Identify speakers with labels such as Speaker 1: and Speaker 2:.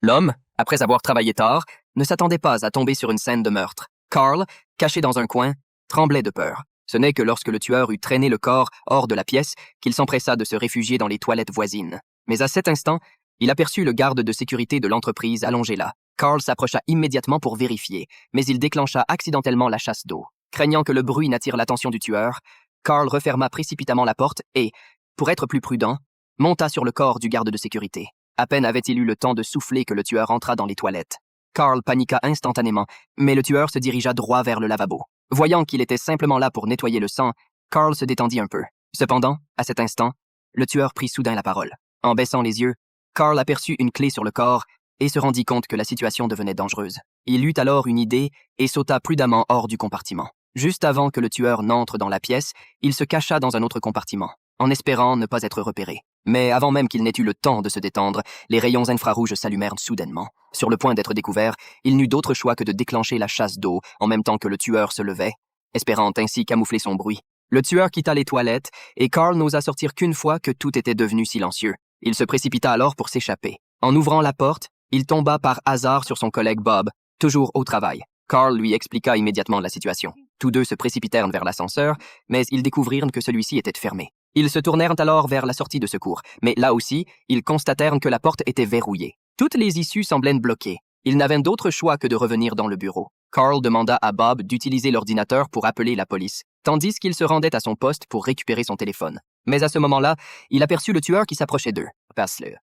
Speaker 1: L'homme, après avoir travaillé tard, ne s'attendait pas à tomber sur une scène de meurtre. Carl, caché dans un coin, tremblait de peur. Ce n'est que lorsque le tueur eut traîné le corps hors de la pièce qu'il s'empressa de se réfugier dans les toilettes voisines. Mais à cet instant, il aperçut le garde de sécurité de l'entreprise allongé là. Carl s'approcha immédiatement pour vérifier, mais il déclencha accidentellement la chasse d'eau. Craignant que le bruit n'attire l'attention du tueur, Carl referma précipitamment la porte et, pour être plus prudent, monta sur le corps du garde de sécurité. À peine avait-il eu le temps de souffler que le tueur entra dans les toilettes. Carl paniqua instantanément, mais le tueur se dirigea droit vers le lavabo. Voyant qu'il était simplement là pour nettoyer le sang, Carl se détendit un peu. Cependant, à cet instant, le tueur prit soudain la parole. En baissant les yeux, Carl aperçut une clé sur le corps et se rendit compte que la situation devenait dangereuse. Il eut alors une idée et sauta prudemment hors du compartiment. Juste avant que le tueur n'entre dans la pièce, il se cacha dans un autre compartiment, en espérant ne pas être repéré. Mais avant même qu'il n'ait eu le temps de se détendre, les rayons infrarouges s'allumèrent soudainement. Sur le point d'être découvert, il n'eut d'autre choix que de déclencher la chasse d'eau en même temps que le tueur se levait, espérant ainsi camoufler son bruit. Le tueur quitta les toilettes et Carl n'osa sortir qu'une fois que tout était devenu silencieux. Il se précipita alors pour s'échapper. En ouvrant la porte, il tomba par hasard sur son collègue Bob, toujours au travail. Carl lui expliqua immédiatement la situation. Tous deux se précipitèrent vers l'ascenseur, mais ils découvrirent que celui-ci était fermé. Ils se tournèrent alors vers la sortie de secours, mais là aussi, ils constatèrent que la porte était verrouillée. Toutes les issues semblaient bloquées. Ils n'avaient d'autre choix que de revenir dans le bureau. Carl demanda à Bob d'utiliser l'ordinateur pour appeler la police, tandis qu'il se rendait à son poste pour récupérer son téléphone. Mais à ce moment-là, il aperçut le tueur qui s'approchait d'eux. Passe-le.